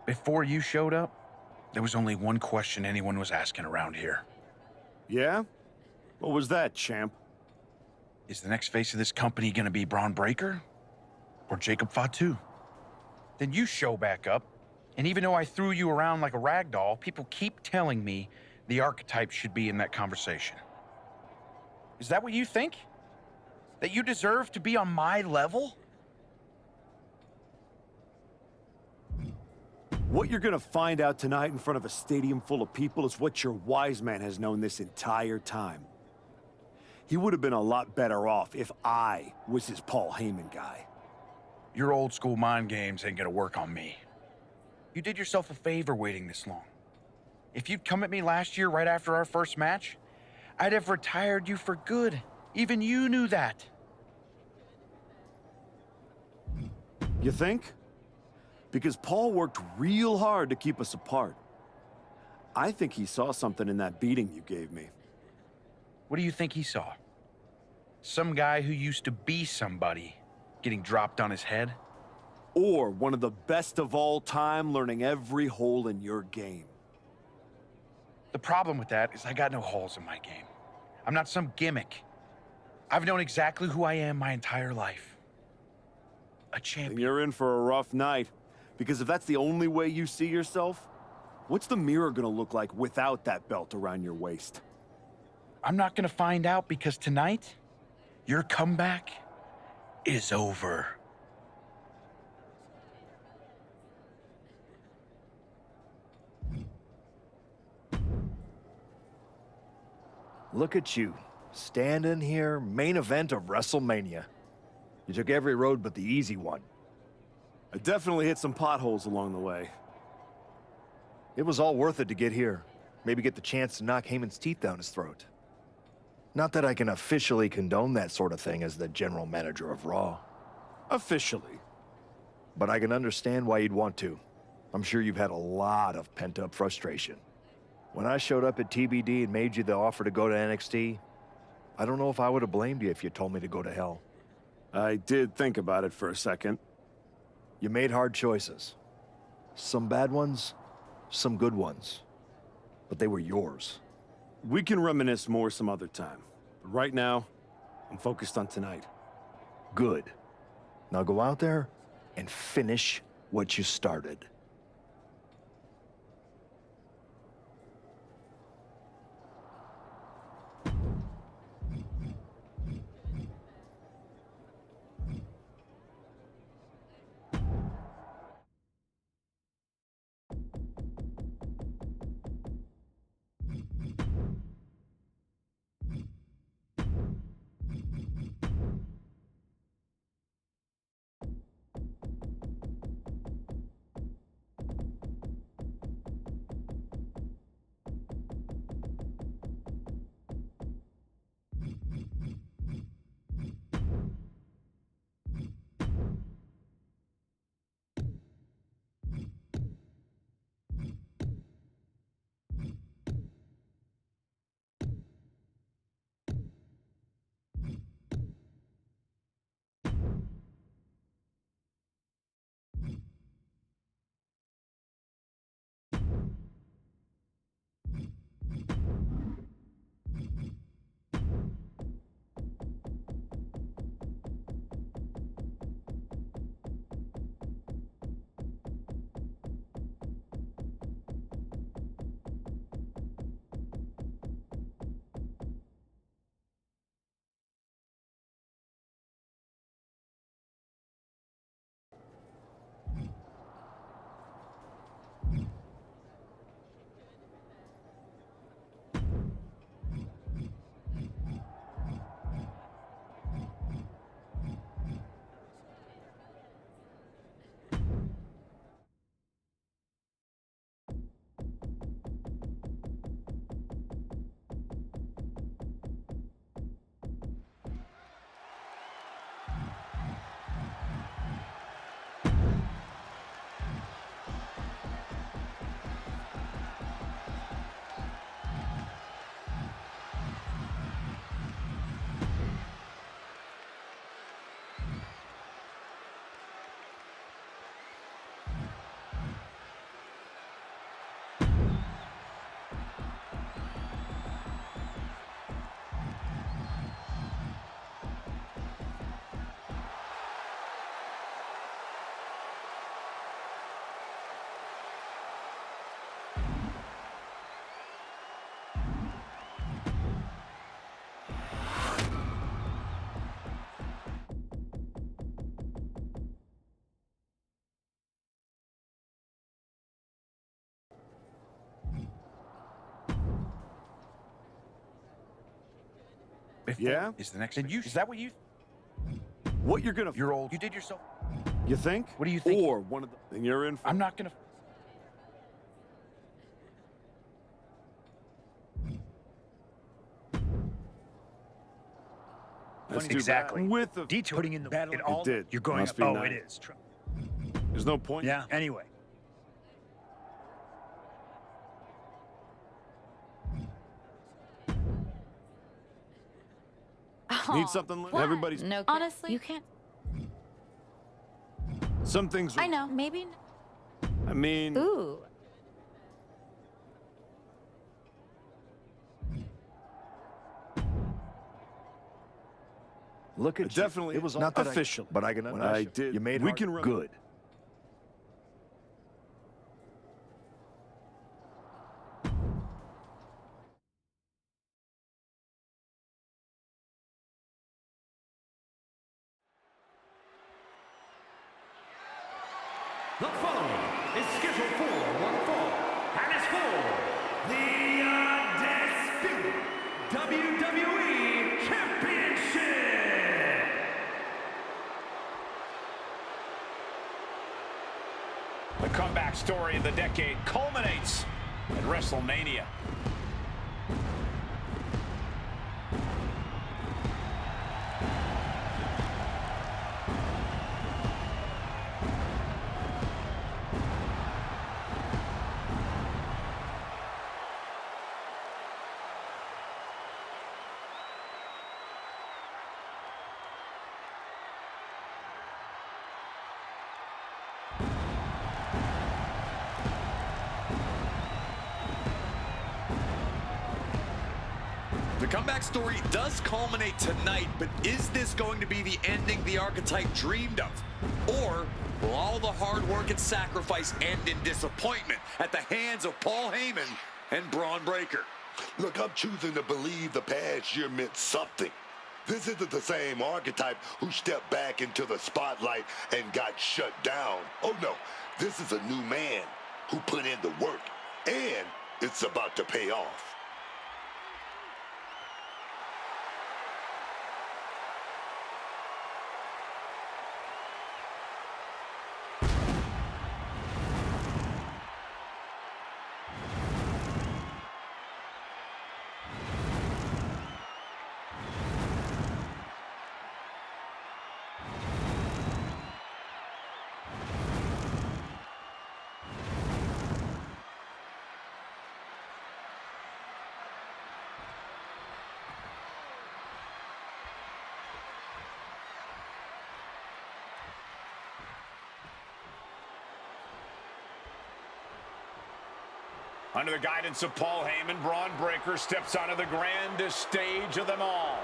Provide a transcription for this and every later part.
Before you showed up, there was only one question anyone was asking around here. Yeah? What was that, champ? Is the next face of this company gonna be Bron Breakker? Or Jacob Fatu? Then you show back up, and even though I threw you around like a rag doll, people keep telling me the archetype should be in that conversation. Is that what you think? That you deserve to be on my level? What you're gonna find out tonight in front of a stadium full of people is what your wise man has known this entire time. He would have been a lot better off if I was his Paul Heyman guy. Your old school mind games ain't gonna work on me. You did yourself a favor waiting this long. If you'd come at me last year right after our first match, I'd have retired you for good. Even you knew that. You think? Because Paul worked real hard to keep us apart. I think he saw something in that beating you gave me. What do you think he saw? Some guy who used to be somebody getting dropped on his head? Or one of the best of all time learning every hole in your game. The problem with that is I got no holes in my game. I'm not some gimmick. I've known exactly who I am my entire life. A champion. You're in for a rough night. Because if that's the only way you see yourself, what's the mirror gonna look like without that belt around your waist? I'm not gonna find out because tonight, your comeback is over. Look at you, standing here, main event of WrestleMania. You took every road but the easy one. I definitely hit some potholes along the way. It was all worth it to get here. Maybe get the chance to knock Heyman's teeth down his throat. Not that I can officially condone that sort of thing as the general manager of Raw. Officially. But I can understand why you'd want to. I'm sure you've had a lot of pent-up frustration. When I showed up at TBD and made you the offer to go to NXT, I don't know if I would have blamed you if you told me to go to hell. I did think about it for a second. You made hard choices. Some bad ones, some good ones. But they were yours. We can reminisce more some other time. But right now, I'm focused on tonight. Good. Now go out there and finish what you started. Yeah? is the next. Then you. Is that what you? What you're gonna... You're old. You did yourself. You think? What do you think? Or one of the... Then you're in for... I'm not gonna. That's too Exactly. bad. With the... Detour. Putting in the battle. It did. You're going Must up. be Oh, nice. it is. There's no point. Yeah. Anyway. Need something? What? Everybody's... No, Honestly, you can't. Some things... I know. Maybe. I mean... Ooh. Look at you. Definitely It was all not that official. but I can When understand. I did. You made We her can run- good. The following is scheduled for one fall, and is for the Undisputed WWE Championship. The comeback story of the decade culminates at WrestleMania. The comeback story does culminate tonight, but is this going to be the ending the archetype dreamed of? Or will all the hard work and sacrifice end in disappointment at the hands of Paul Heyman and Bron Breakker? Look, I'm choosing to believe the past year meant something. This isn't the same archetype who stepped back into the spotlight and got shut down. Oh no, this is a new man who put in the work, and it's about to pay off. Under the guidance of Paul Heyman, Bron Breakker steps onto the grandest stage of them all.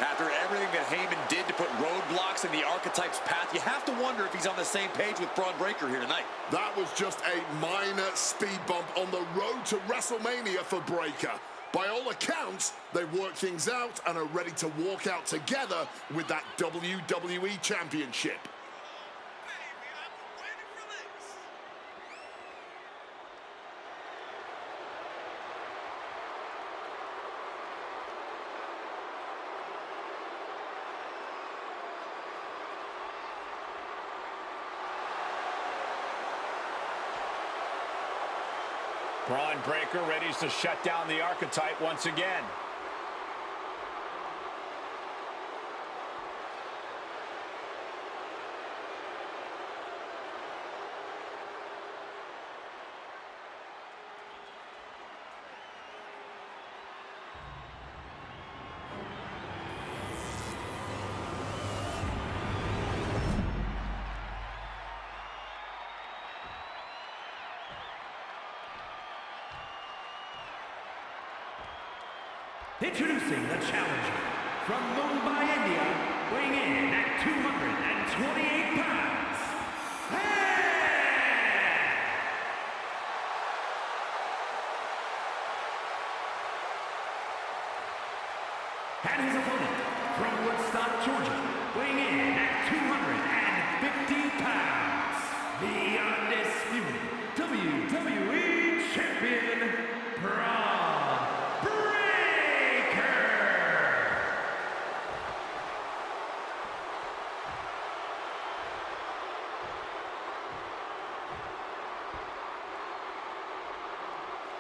After everything that Heyman did to put roadblocks in the archetype's path, you have to wonder if he's on the same page with Bron Breakker here tonight. That was just a minor speed bump on the road to WrestleMania for Breakker. By all accounts, they worked things out and are ready to walk out together with that WWE Championship. Bron Breakker ready to shut down the archetype once again. Introducing the challenger from Mumbai, India, weighing in at 228 pounds. And his opponent, from Woodstock, Georgia, weighing in at 250 pounds, the Undisputed WWE Champion, Bron Breakker.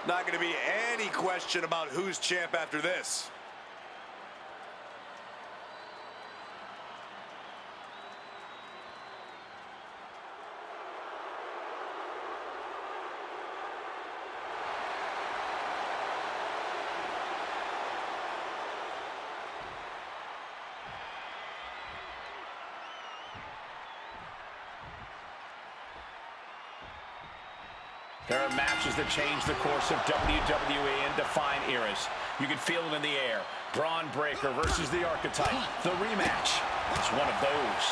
Not going to be any question about who's champ after this. There are matches that change the course of WWE and define eras. You can feel it in the air. Bron Breakker versus the Archetype. The rematch is one of those.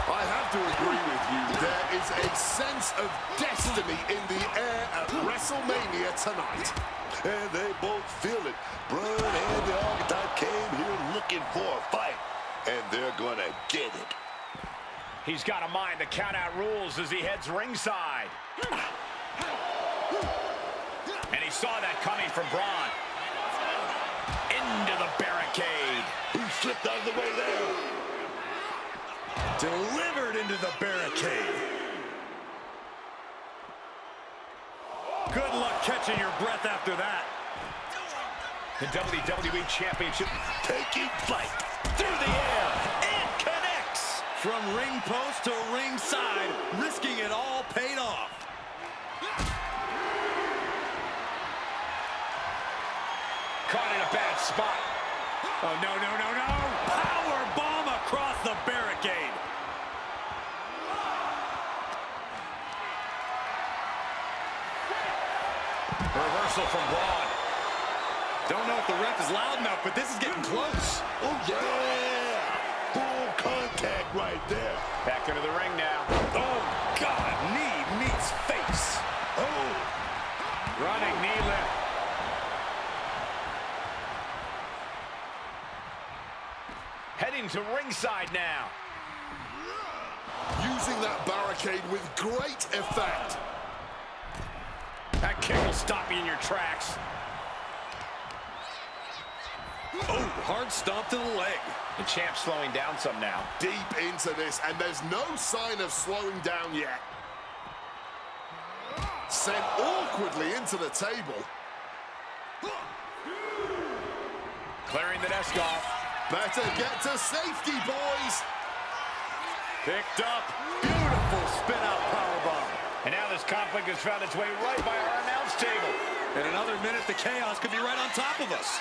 I have to agree with you. There is a sense of destiny in the air at WrestleMania tonight. And they both feel it. Bron and the Archetype came here looking for a fight, and they're gonna get it. He's got to mind the count-out rules as he heads ringside. And he saw that coming from Bron. Into the barricade. He slipped out of the way there. Delivered into the barricade. Good luck catching your breath after that. The WWE Championship Taking flight. through the air and connects. From ring post to ringside, risking it all paid off. Caught in a bad spot. Oh, no, no, no, no. Power bomb across the barricade. Reversal from Bron. Don't know if the ref is loud enough, but this is getting close. Oh, yeah. Full contact right there. Back into the ring now. Oh, God. Knee meets face. Oh. Running knee lift. Heading to ringside now. Using that barricade with great effect. That kick will stop you in your tracks. Oh, hard stomp to the leg. The champ's slowing down some now. Deep into this, and there's no sign of slowing down yet. Sent awkwardly into the table. Clearing the desk off. Better get to safety, boys. Picked up. Beautiful spin-out powerbomb. And now this conflict has found its way right by our announce table. In another minute, the chaos could be right on top of us.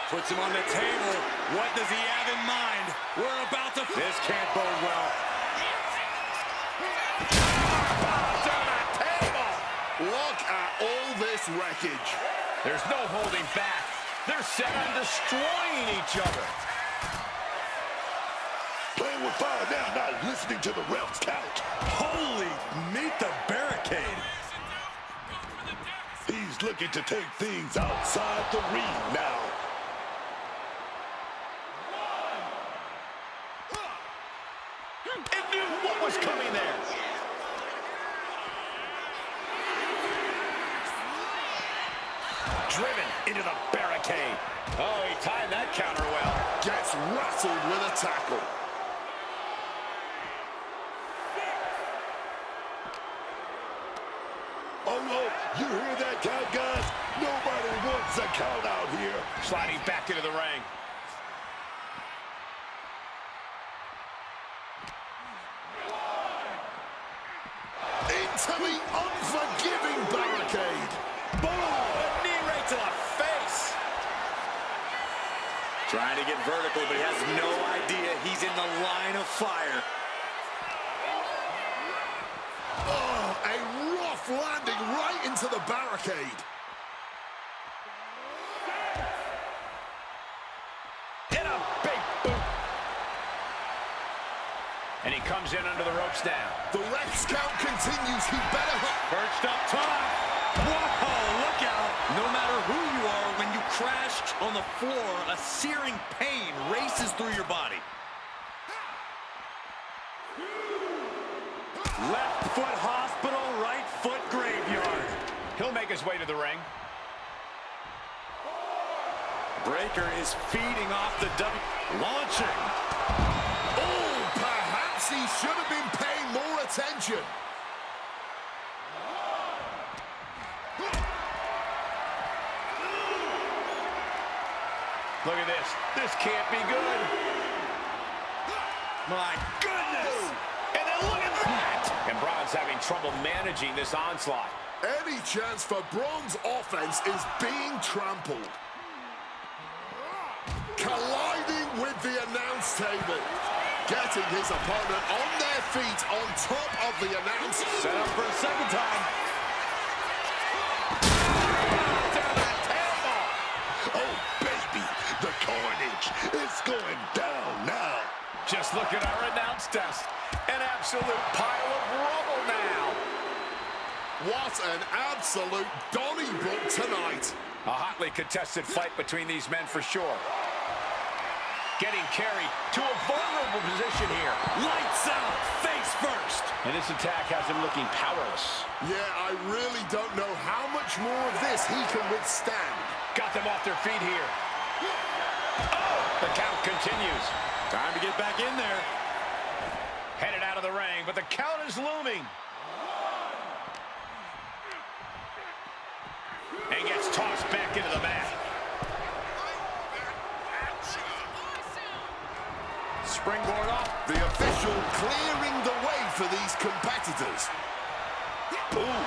Puts him on the table. What does he have in mind? We're about to... This can't bode well. Powerbomb to the table. Look at all this wreckage. There's no holding back. They're set on destroying each other. Playing with fire now, not listening to the ref's count. Holy, meet the barricade. He's looking to take things outside the ring now. It knew what was coming there. Driven into the barricade. Oh, he timed that counter well. Gets rattled with a tackle. Oh, no, you hear that count, guys? Nobody wants a count out here. Sliding back into the ring. Into the unforgiving barricade. Boom! A knee right to the face. Trying to get vertical, but he has no idea he's in the line of fire. Oh, a rough landing right into the barricade. In a big boot. And he comes in under the ropes now. The ref's count continues. He better... Perched up top. Whoa, look out. No matter who you are, when you crash on the floor, a searing pain races through your body. Left foot hospital, right foot graveyard. He'll make his way to the ring. Breakker is feeding off the launching. Oh, perhaps he should have been paying more attention. Look at this. This can't be good. My goodness! And then look at that! And Bron's having trouble managing this onslaught. Any chance for Bron's offense is being trampled. Colliding with the announce table. Getting his opponent on their feet on top of the announce. Set up for a second time. Down that tailbone. Oh, baby, the carnage is going down now. Just look at our announce desk. An absolute pile of rubble now. What an absolute Donnybrook tonight. A hotly contested fight between these men for sure. Getting carried to a vulnerable position here. Lights out, face first. And this attack has him looking powerless. Yeah, I really don't know how much more of this he can withstand. Got them off their feet here. Oh, the count continues. Time to get back in there. Headed out of the ring, but the count is looming. And gets tossed back into the mat. Springboard off. The official clearing the way for these competitors. Ooh.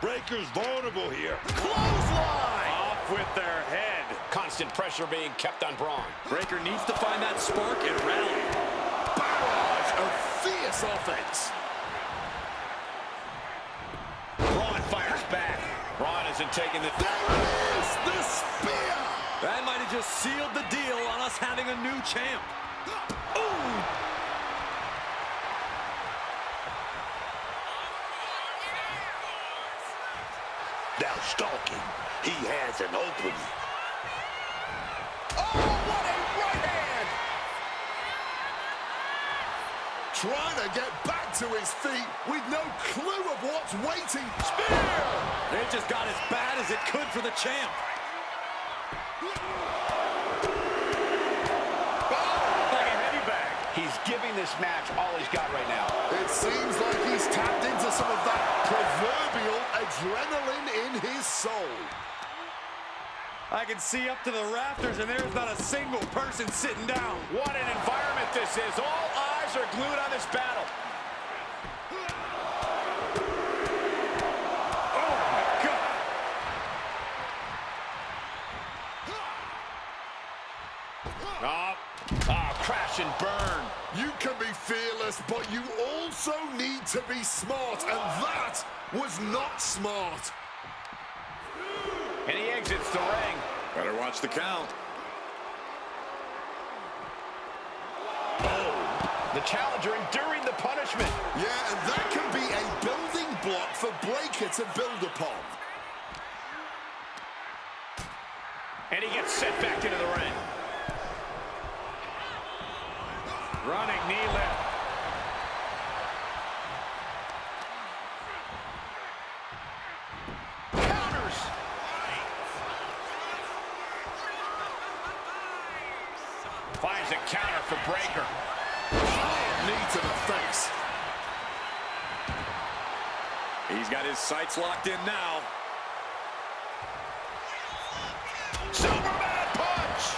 Breakker's vulnerable here. Clothesline! Off with their head. Constant pressure being kept on Bron. Breakker needs to find that spark and rally. Barrage of fierce offense. Bron fires back. Bron isn't taking the... There it is, the spear. That might have just sealed the deal on us having a new champ. Ooh! Now stalking. He has an opening. Oh, what a right hand! Trying to get back to his feet with no clue of what's waiting. Spear! It just got as bad as it could for the champ. Like a heavy bag. He's giving this match all he's got right now. It seems like he's tapped into some of that proverbial adrenaline in his soul. I can see up to the rafters, and there's not a single person sitting down. What an environment this is. All eyes are glued on this battle. Oh, my God. Crash and burn. You can be fearless, but you also need to be smart, and that was not smart. And he exits the ring. Better watch the count. The challenger enduring the punishment. Yeah, and that can be a building block for Breakker to build upon. And he gets sent back into the ring. Running knee lift. Counters. Finds a counter for Breakker. Hard knee to the face. He's got his sights locked in now. Superman punch.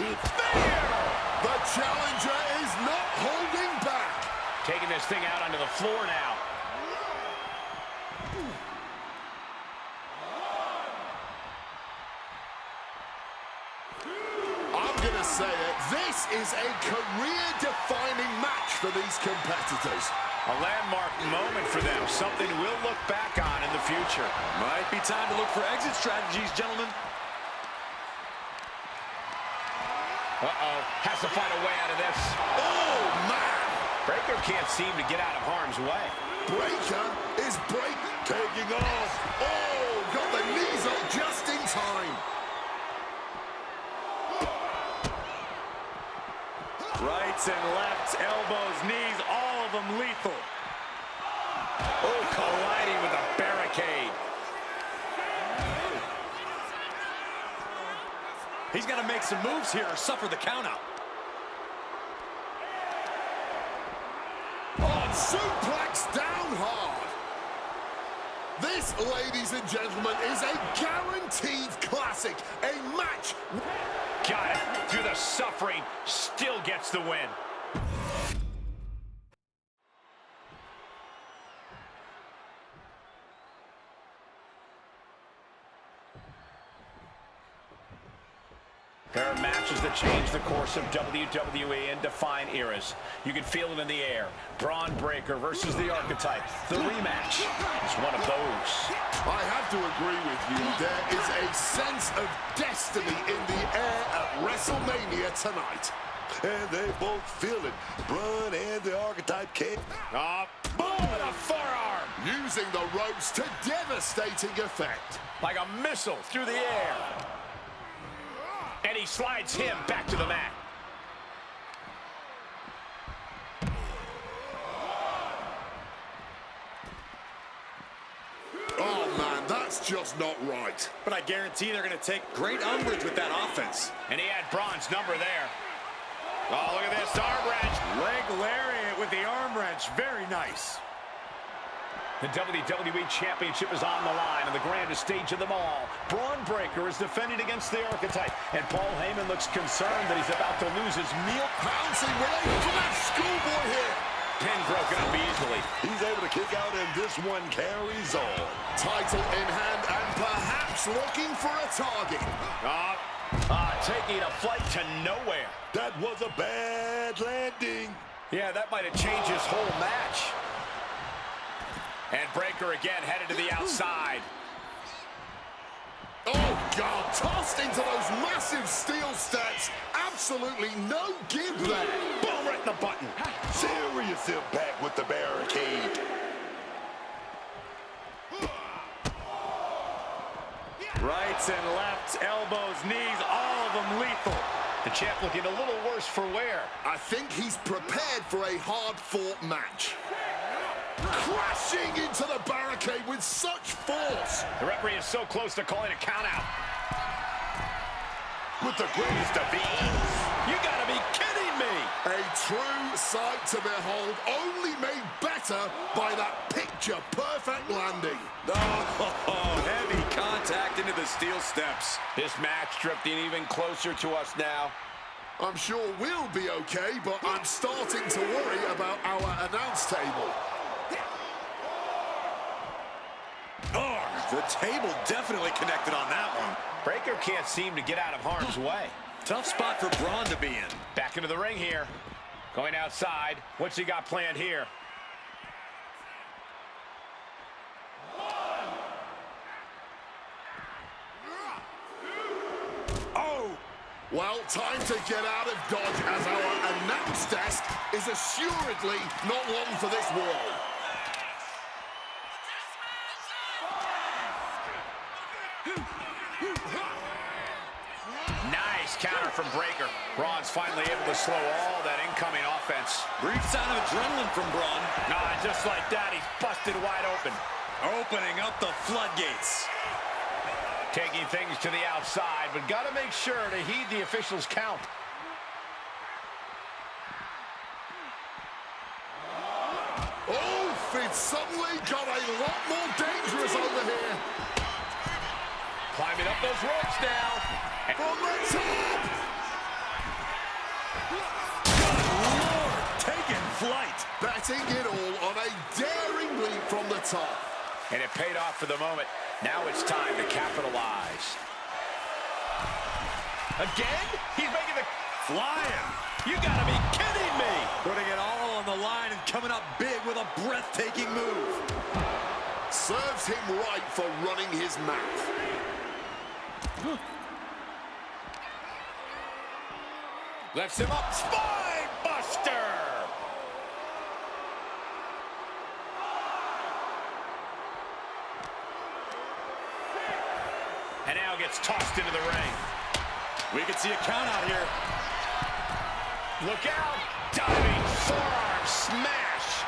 The challenger is not holding back. Taking this thing out onto the floor now. I'm going gonna say it. This is a career-defining match for these competitors. A landmark moment for them, something we'll look back on in the future. Might be time to look for exit strategies, gentlemen. Uh-oh, has to find a way out of this. Oh, man! Breakker can't seem to get out of harm's way. Breakker is taking off. Oh, got the knees up just in time. Rights and lefts, elbows, knees, all of them lethal. Oh, colliding with a barricade. He's got to make some moves here or suffer the countout. Oh, suplex down hard. This, ladies and gentlemen, is a guaranteed classic. A match. Got it. Through the suffering, still gets the win. There are matches that change the course of WWE and define eras. You can feel it in the air. Bron Breakker versus the Archetype. The rematch is one of those. I have to agree with you. There is a sense of destiny in the air at WrestleMania tonight. And they both feel it. Bron and the Archetype came. Boom with a forearm. Using the ropes to devastating effect. Like a missile through the air. And he slides him back to the mat. Oh, man, that's just not right. But I guarantee they're going to take great umbrage with that offense. And he had Bron's number there. Oh, look at this arm wrench. Leg lariat with the arm wrench. Very nice. The WWE Championship is on the line on the grandest stage of them all. Bron Breakker is defending against the Archetype, and Paul Heyman looks concerned that he's about to lose his meal. Pouncing with a flat schoolboy here. Pin broken up easily. He's able to kick out, and this one carries on. Title in hand and perhaps looking for a target. Taking a flight to nowhere. That was a bad landing. Yeah, that might have changed his whole match. And Breakker again headed to the outside. Oh, God, tossed into those massive steel steps. Absolutely no give there. Boom, right in the button. Serious impact with the barricade. Rights and lefts, elbows, knees, all of them lethal. The champ looking a little worse for wear. I think he's prepared for a hard-fought match. Crashing into the barricade with such force. The referee is so close to calling a countout. With the greatest of ease. You gotta be kidding me. A true sight to behold, only made better by that picture-perfect landing. Oh, heavy contact into the steel steps. This match drifting even closer to us now. I'm sure we'll be okay, but I'm starting to worry about our announce table. Oh, the table definitely connected on that one. Breakker can't seem to get out of harm's way. Tough spot for Bron to be in. Back into the ring here. Going outside. What's he got planned here? Oh! Well, time to get out of Dodge as our announce desk is assuredly not long for this world. Nice counter from Breakker. Bron's finally able to slow all that incoming offense. Brief sign of adrenaline from Bron. Just like that, he's busted wide open. Opening up the floodgates. Taking things to the outside, but got to make sure to heed the officials' count. Oh, it suddenly got a lot more dangerous over here. Climbing up those ropes now. From the top! Good Lord, taking flight. Betting it all on a daring leap from the top. And it paid off for the moment. Now it's time to capitalize. Again? He's making the Flying. You gotta be kidding me. Putting it all on the line and coming up big with a breathtaking move. Serves him right for running his mouth. Lifts him up. Spine buster. And now gets tossed into the ring. We can see a count out here. Look out. Diving forearm smash.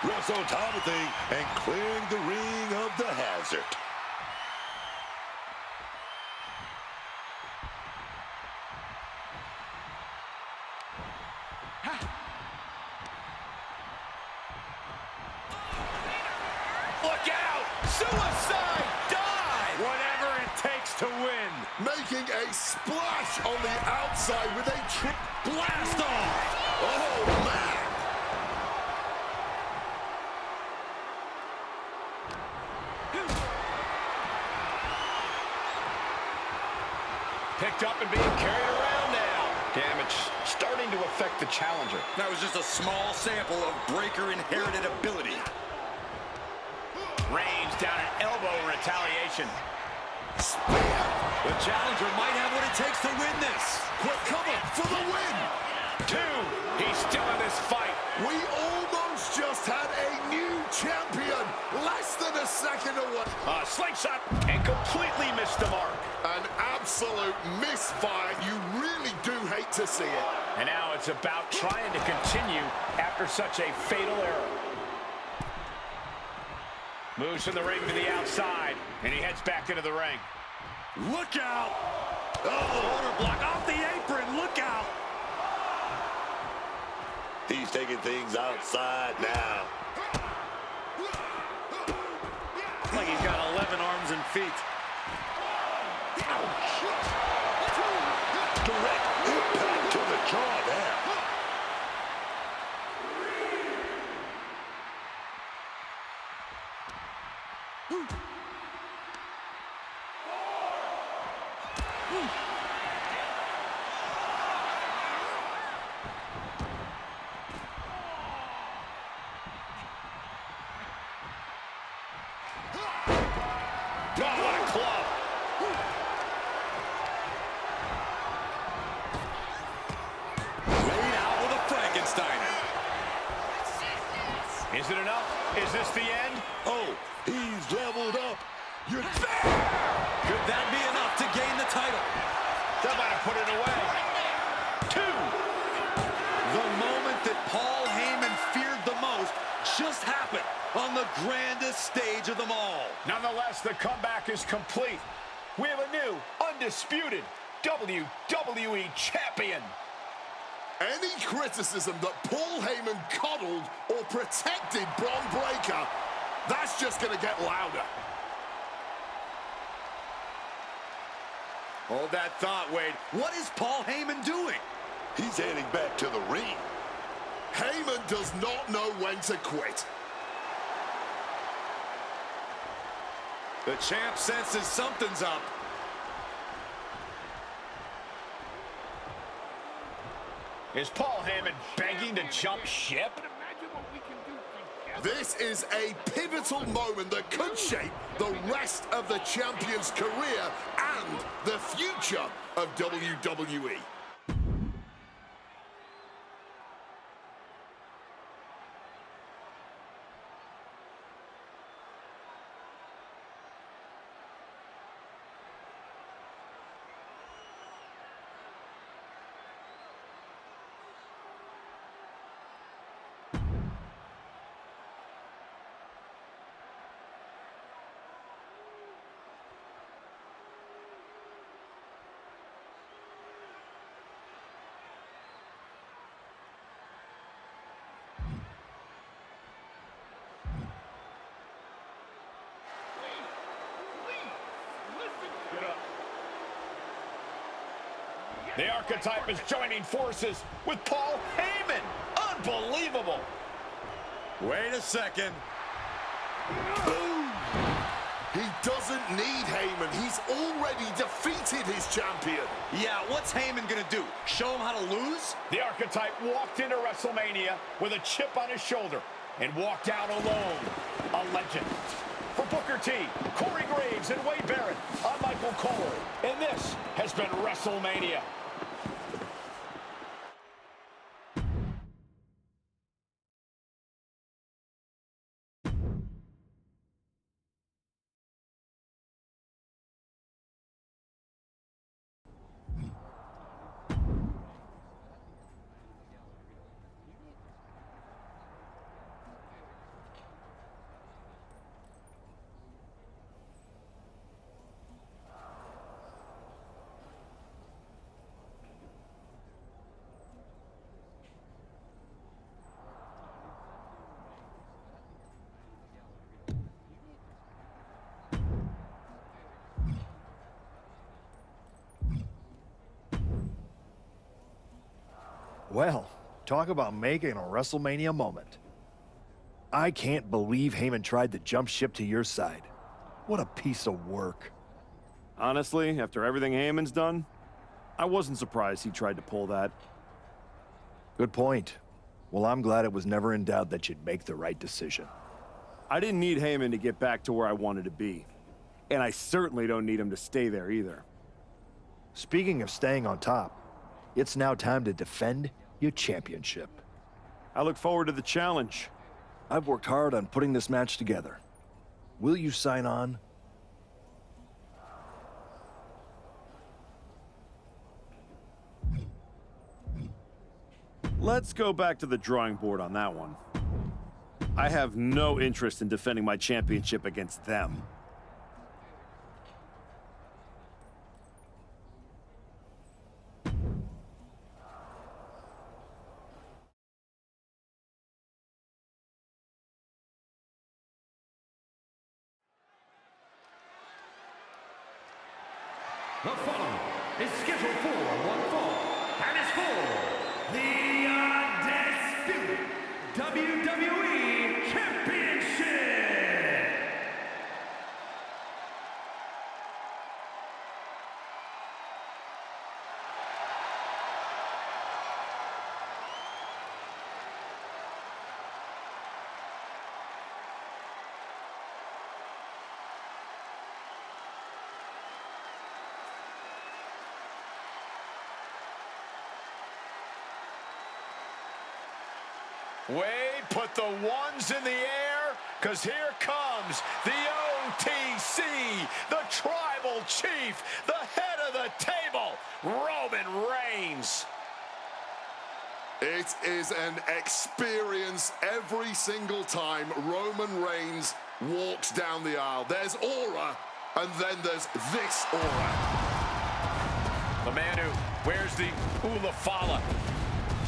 Russ on top of thing and clearing the ring of the hazard. Look out. Suicide dive. Whatever it takes to win. Making a splash on the outside with a trip Blast off. Oh, man. Picked up and being carried around now. Damage starting to affect the challenger. That was just a small sample of Breakker inherited ability. Reigns down an elbow in retaliation. The challenger might have what it takes to win this. Quick cover for the win. 2. He's still in this fight. We almost just had a new champion. Less than a second away. Slingshot and completely missed the mark. An absolute misfire. You really do hate to see it. And now it's about trying to continue after such a fatal error. Moves from the ring to the outside, and he heads back into the ring. Look out. Shoulder block off the apron. Look out. He's taking things outside now. Like he's got 11 arms and feet. Direct impact to the jaw there. Is it enough? Is this the end? Oh, he's leveled up. You're there. Could that be enough to gain the title? That might have put it away. 2. The moment that Paul Heyman feared the most just happened on the grandest stage of them all. Nonetheless, the comeback is complete. We have a new, undisputed WWE Champion. Any criticism that Paul Heyman coddled or protected Bron Breakker, that's just going to get louder. Hold that thought, Wade. What is Paul Heyman doing? He's heading back to the ring. Heyman does not know when to quit. The champ senses something's up. Is Paul Heyman begging to jump ship? This is a pivotal moment that could shape the rest of the champion's career and the future of WWE. The Archetype is joining forces with Paul Heyman. Unbelievable. Wait a second. Boom! He doesn't need Heyman. He's already defeated his champion. Yeah, what's Heyman gonna do? Show him how to lose? The Archetype walked into WrestleMania with a chip on his shoulder and walked out alone, a legend. For Booker T, Corey Graves, and Wade Barrett, I'm Michael Cole, and this has been WrestleMania. Well, talk about making a WrestleMania moment. I can't believe Heyman tried to jump ship to your side. What a piece of work. Honestly, after everything Heyman's done, I wasn't surprised he tried to pull that. Good point. Well, I'm glad it was never in doubt that you'd make the right decision. I didn't need Heyman to get back to where I wanted to be. And I certainly don't need him to stay there either. Speaking of staying on top, it's now time to defend your championship. I look forward to the challenge. I've worked hard on putting this match together. Will you sign on? Let's go back to the drawing board on that one. I have no interest in defending my championship against them. The following is scheduled for one fall and is for the Undisputed WWE Championship. Wade, put the ones in the air, because here comes the OTC, the Tribal Chief, the head of the table, Roman Reigns. It is an experience every single time Roman Reigns walks down the aisle. There's aura, and then there's this aura. The man who wears the Ulafala,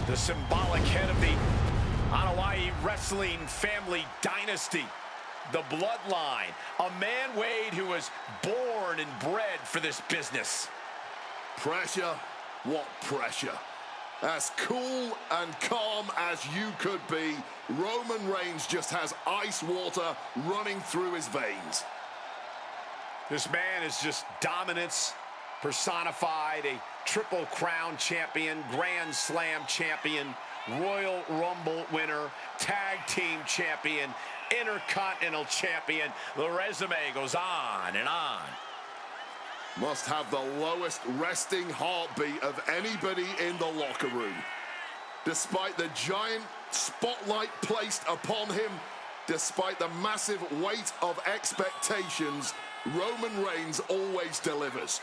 the symbolic head of the Hawaii Wrestling Family Dynasty, the bloodline, a man, Wade, who was born and bred for this business. Pressure? What pressure? As cool and calm as you could be, Roman Reigns just has ice water running through his veins. This man is just dominance personified, a Triple Crown champion, Grand Slam champion, Royal Rumble winner, Tag Team champion, Intercontinental champion. The resume goes on and on. Must have the lowest resting heartbeat of anybody in the locker room. Despite the giant spotlight placed upon him, despite the massive weight of expectations, Roman Reigns always delivers.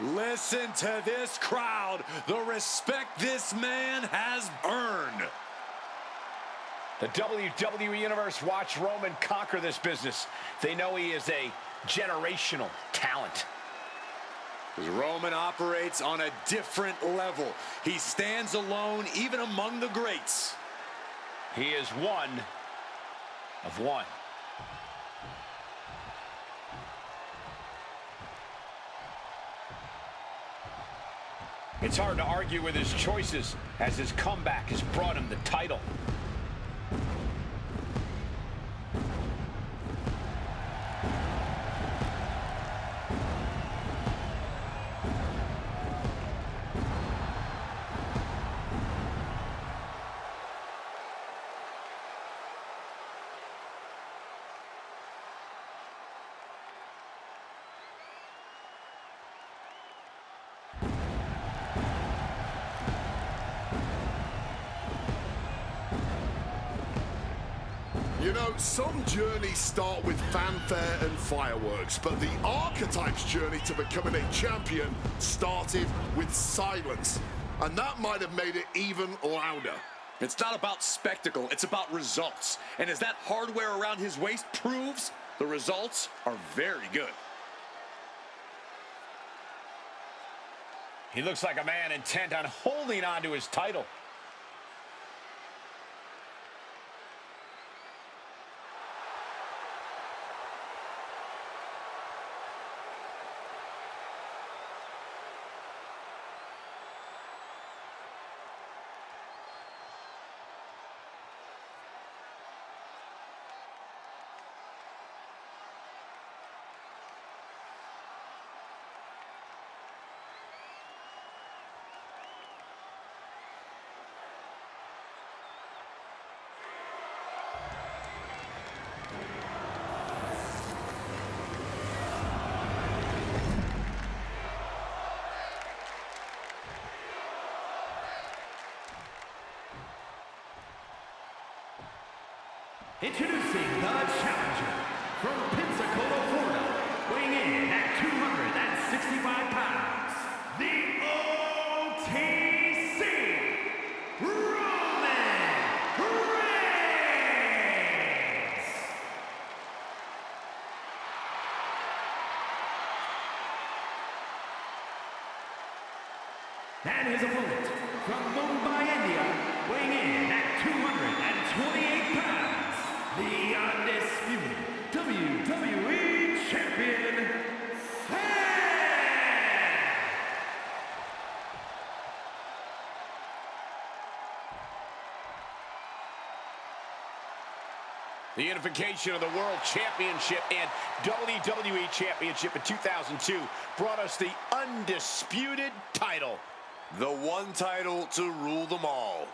Listen to this crowd, the respect this man has earned. The WWE Universe watched Roman conquer this business. They know he is a generational talent. Roman operates on a different level. He stands alone even among the greats. He is one of one. It's hard to argue with his choices as his comeback has brought him the title. You know, some journeys start with fanfare and fireworks, but the Archetype's journey to becoming a champion started with silence. And that might have made it even louder. It's not about spectacle, it's about results. And as that hardware around his waist proves, the results are very good. He looks like a man intent on holding on to his title. Introducing the challenger from Pensacola, Florida, weighing in at 265 pounds, the OTC, Roman Reigns. And his opponent from Mumbai, India, weighing in at 228 pounds, the Undisputed WWE Champion, The unification of the World Championship and WWE Championship in 2002 brought us the Undisputed title. The one title to rule them all.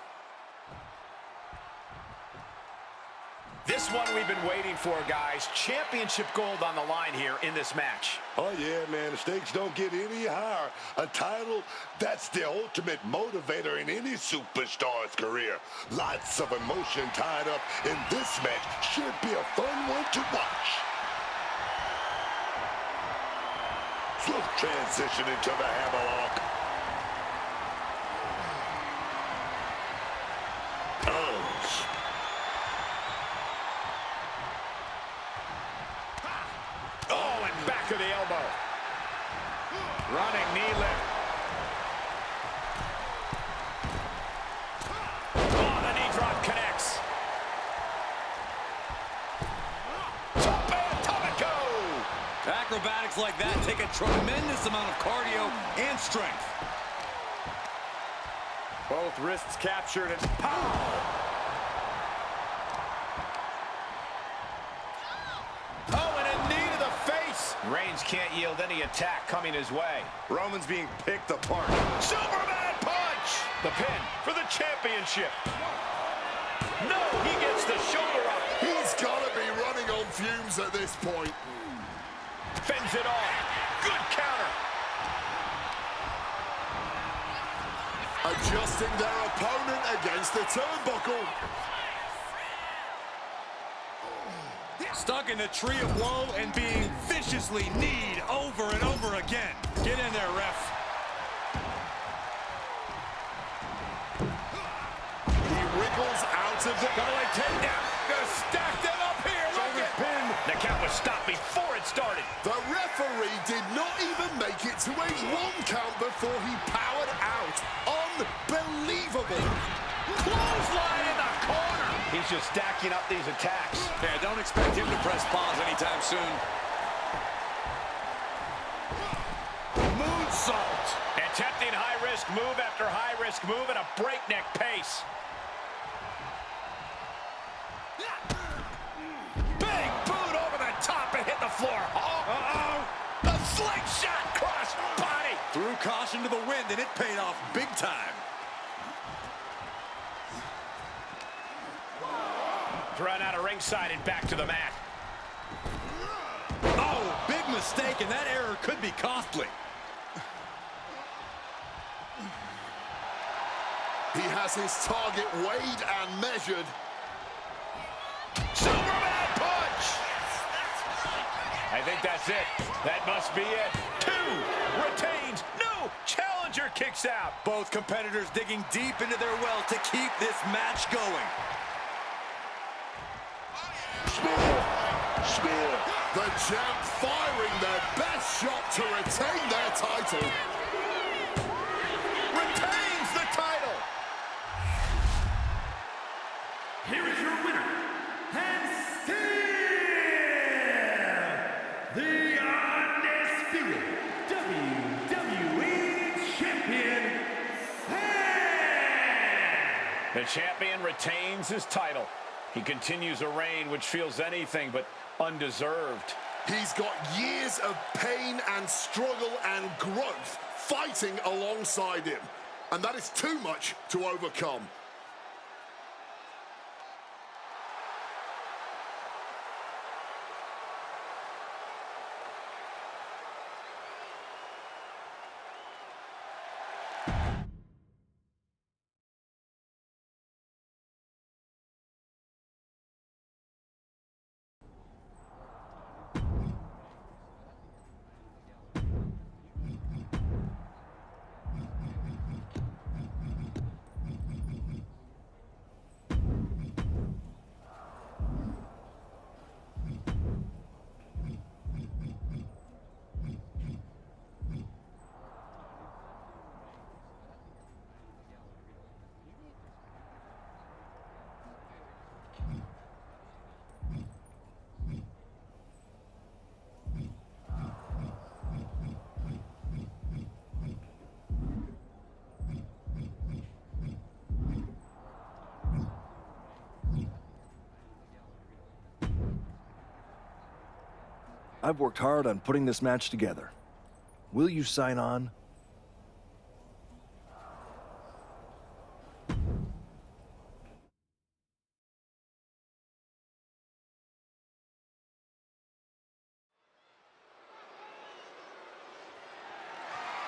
This one we've been waiting for, guys. Championship gold on the line here in this match. Oh, yeah, man. The stakes don't get any higher. A title, that's the ultimate motivator in any superstar's career. Lots of emotion tied up in this match. Should be a fun one to watch. Swift transition into the hammerlock. Punch. Oh, and back to the elbow. Running knee lift. Oh, the knee drop connects. Atomico. Acrobatics like that take a tremendous amount of cardio and strength. Both wrists captured and pow! Oh, and a knee to the face! Reigns can't yield any attack coming his way. Roman's being picked apart. Superman punch! The pin for the championship. No, he gets the shoulder up. He's got to be running on fumes at this point. Fends it off. Good counter. Adjusting their opponent against the turnbuckle. Stuck in the tree of woe and being viciously kneed over and over again. Get in there, ref. defensive. Gonna lay takedown. Gonna stack them up here. Look at Pin. The count was stopped before it started. The referee did not even make it to a 1 count before he powered out. Unbelievable. Clothesline in the corner. He's just stacking up these attacks. Yeah, don't expect him to press pause anytime soon. Moonsault. Attempting high-risk move after high-risk move at a breakneck pace. Big boot over the top and hit the floor. Uh-oh. The slingshot cross body. Threw caution to the wind, and it paid off big time. Thrown out of ringside and back to the mat. Oh, big mistake, and that error could be costly. He has his target weighed and measured. Superman punch! I think that's it. That must be it. 2 retains. No! Challenger kicks out. Both competitors digging deep into their well to keep this match going. Spear. The champ firing their best shot to retain their title. Retains the title. Here is your winner, and still the undisputed WWE Champion, Sam! The champion retains his title. He continues a reign which feels anything but undeserved. He's got years of pain and struggle and growth fighting alongside him. And that is too much to overcome. I've worked hard on putting this match together. Will you sign on?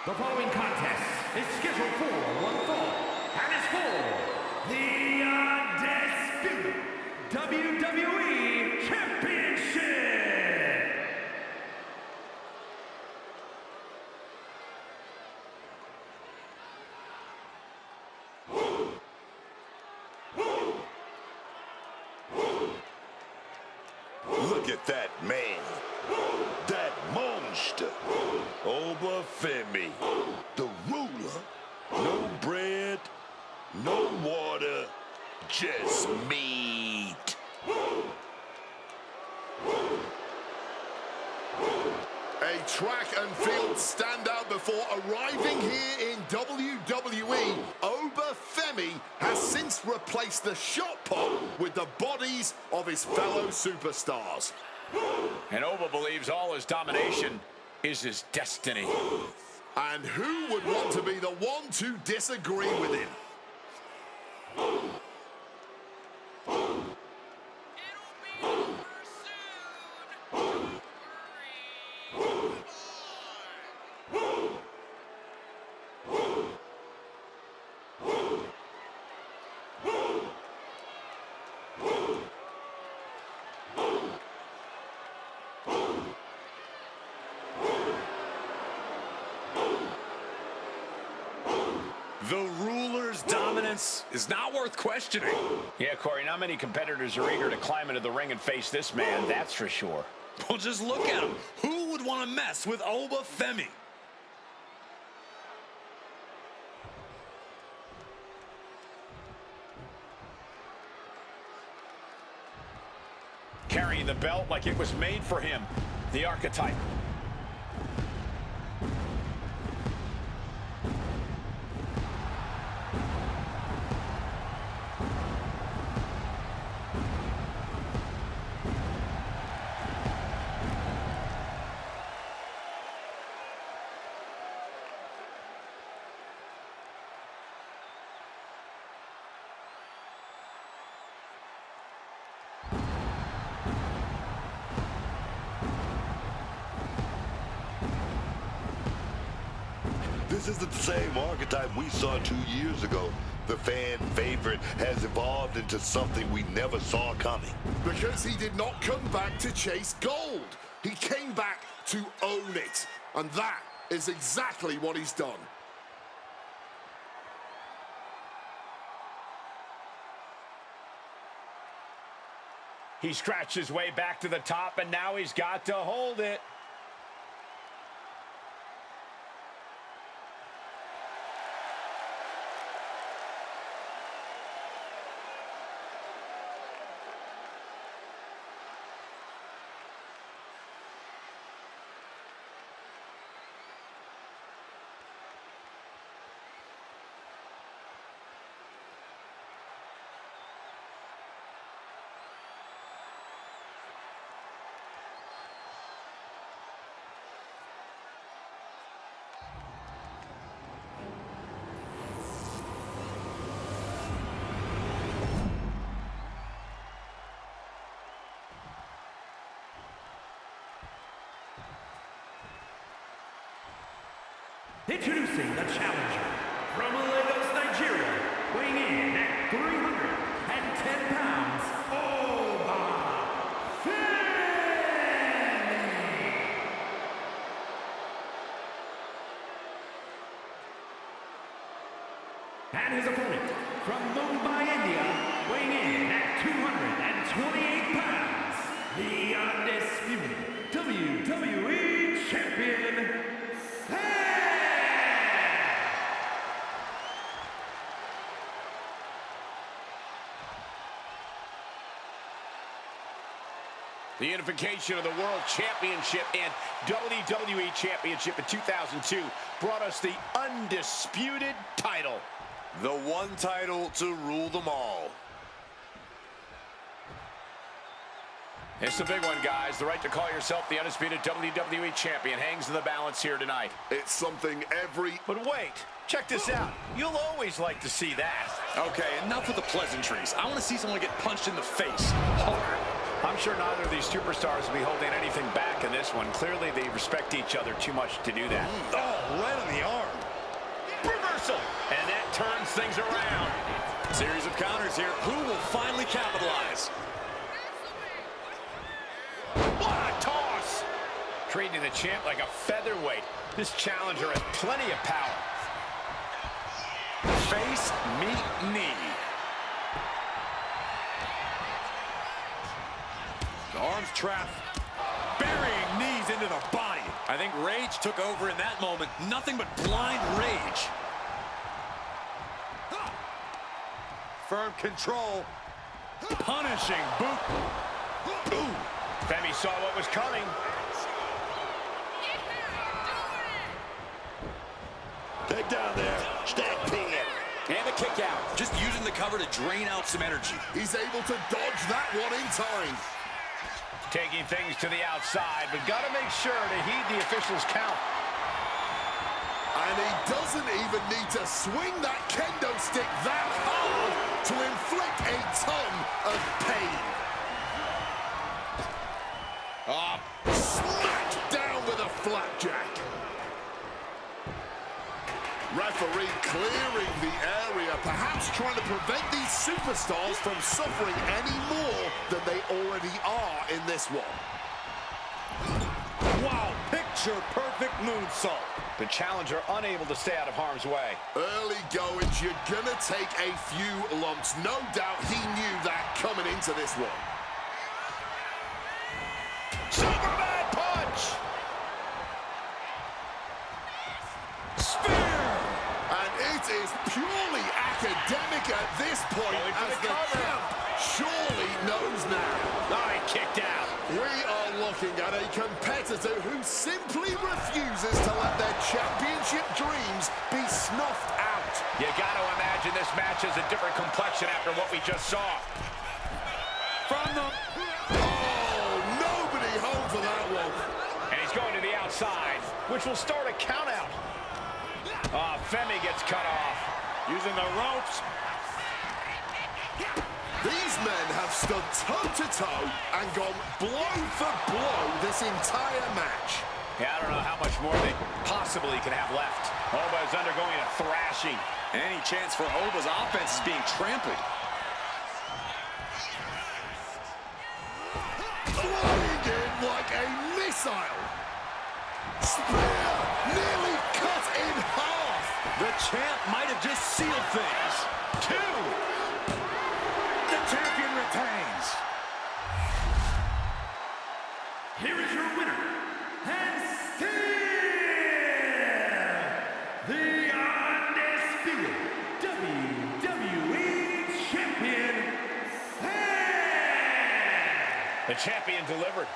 The following contest is scheduled for one fall and is for the Undisputed WWE Championship. Look at that man. That monster. Obafemi. The ruler. No bread, no water, just meat. A track and field standout before arriving here in WWE. Obafemi has since replaced the shot put with the bodies of his fellow superstars. And Oba believes all his domination is his destiny. And who would want to be the one to disagree with him? The ruler's dominance defense is not worth questioning. Yeah, Corey, not many competitors are eager to climb into the ring and face this man, that's for sure. Well, just look at him. Who would want to mess with Obafemi? Carrying the belt like it was made for him. The Archetype. This isn't the same archetype we saw 2 years ago. The fan favorite has evolved into something we never saw coming. Because he did not come back to chase gold. He came back to own it. And that is exactly what he's done. He scratched his way back to the top, and now he's got to hold it. Introducing the challenger from Lagos, Nigeria, weighing in at 310 pounds, Obafemi. And his opponent from Mumbai, India, weighing in at 228 pounds, the Undisputed WWE Champion, The unification of the World Championship and WWE Championship in 2002 brought us the Undisputed title. The one title to rule them all. It's a big one, guys. The right to call yourself the Undisputed WWE Champion hangs in the balance here tonight. It's something every... But wait, check this out. You'll always like to see that. Okay, enough with the pleasantries. I want to see someone get punched in the face hard. I'm sure neither of these superstars will be holding anything back in this one. Clearly, they respect each other too much to do that. Oh, right on the arm. Reversal! And that turns things around. Series of counters here. Who will finally capitalize? What a toss! Treating the champ like a featherweight. This challenger has plenty of power. Face, meet, knee. The arms trapped. Burying knees into the body. I think rage took over in that moment. Nothing but blind rage. Firm control. Punishing boot. Ooh. Femi saw what was coming. Take down there. Stack pin. And a kick out. Just using the cover to drain out some energy. He's able to dodge that one in time. Taking things to the outside, but got to make sure to heed the officials' count. And he doesn't even need to swing that kendo stick that hard to inflict a ton of pain. Smacked down with a flapjack. Referee clearing the area, perhaps trying to prevent these superstars from suffering any more than they already are in this one. Wow, picture perfect moonsault. The challenger unable to stay out of harm's way. Early goings, you're gonna take a few lumps. No doubt he knew that coming into this one. Superman punch! Spear! And it is purely academic at this point, Going for as the the cover. champ surely knows now. Oh, he kicked out. We are looking at a competitor who simply refuses to let their championship dreams be snuffed out. You got to imagine this match has a different complexion after what we just saw. From the... Oh, nobody home for that one. And he's going to the outside, which will start a count out. Oh, Femi gets cut off. Using the ropes. These men have stood toe-to-toe and gone blow for blow this entire match. Yeah, I don't know how much more they possibly can have left. Oba is undergoing a thrashing. Any chance for Oba's offense is being trampled. Flying in like a missile. Spear nearly cut in half. The champ might have just sealed things. 2. The champion retains. Here is your winner, and still the undisputed WWE Champion, The champion delivered.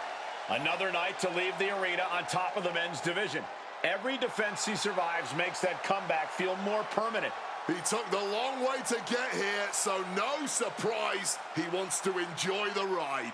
Another night to leave the arena on top of the men's division. Every defense he survives makes that comeback feel more permanent. He took the long way to get here, so no surprise he wants to enjoy the ride.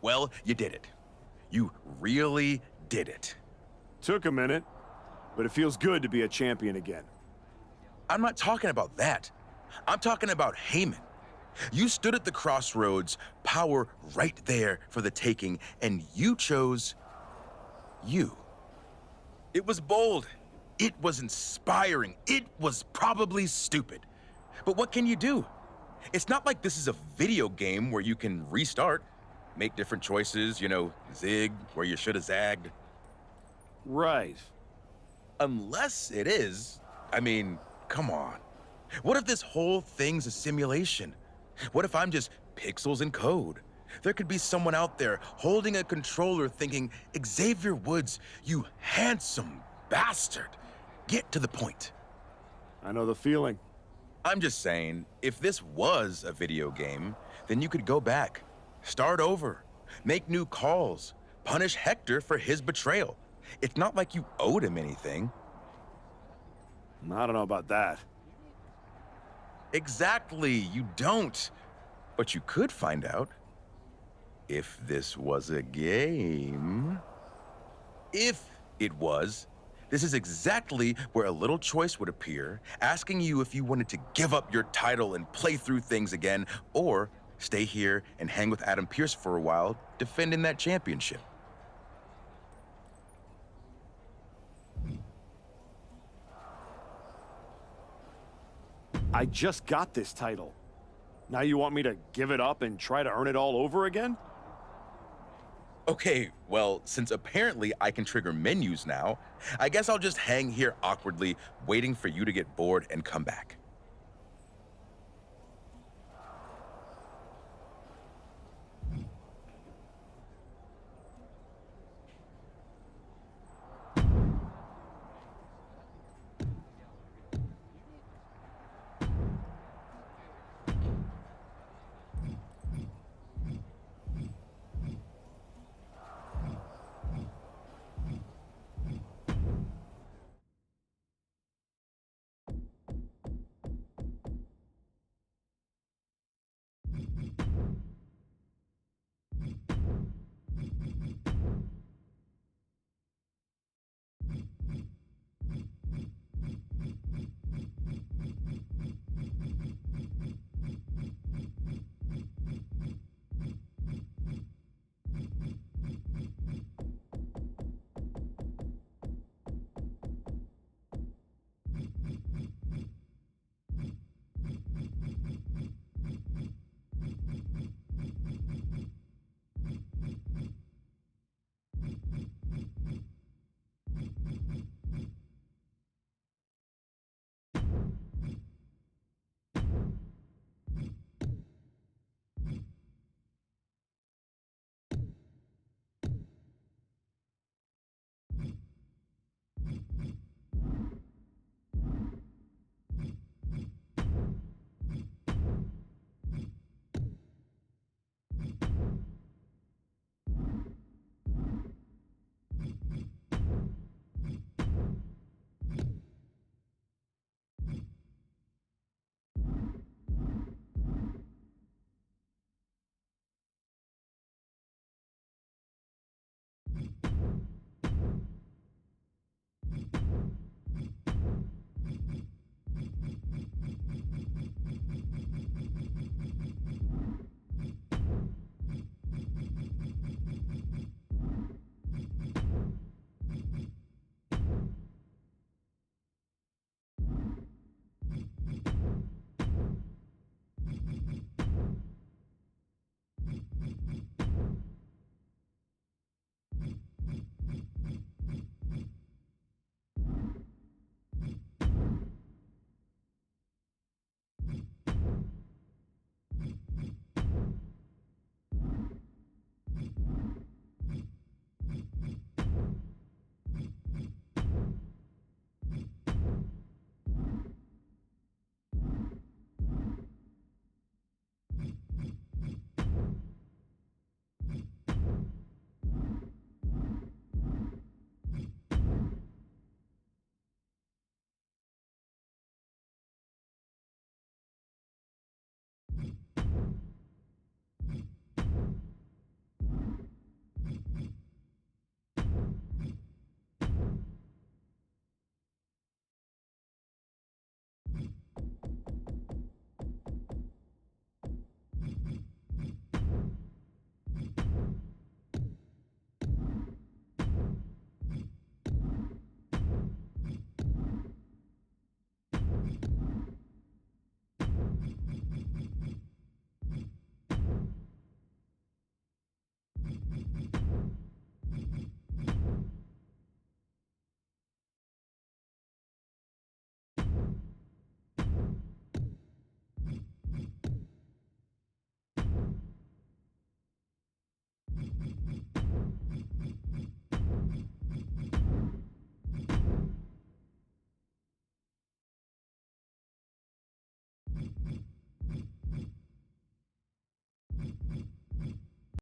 Well, you did it. You really did it. Took a minute, but it feels good to be a champion again. I'm not talking about that. I'm talking about Heyman. You stood at the crossroads, power right there for the taking, and you chose you. It was bold. It was inspiring. It was probably stupid. But what can you do? It's not like this is a video game where you can restart, make different choices, you know, zig where you should have zagged. Right. Unless it is. I mean, come on. What if this whole thing's a simulation? What if I'm just pixels and code? There could be someone out there holding a controller thinking, Xavier Woods, you handsome bastard. Get to the point. I know the feeling. I'm just saying, if this was a video game, then you could go back, start over, make new calls, punish Hector for his betrayal. It's not like you owed him anything. I don't know about that. Exactly, you don't. But you could find out if this was a game. If it was, this is exactly where a little choice would appear, asking you if you wanted to give up your title and play through things again, or stay here and hang with Adam Pearce for a while, defending that championship. I just got this title. Now you want me to give it up and try to earn it all over again? Okay, well, since apparently I can trigger menus now, I guess I'll just hang here awkwardly, waiting for you to get bored and come back.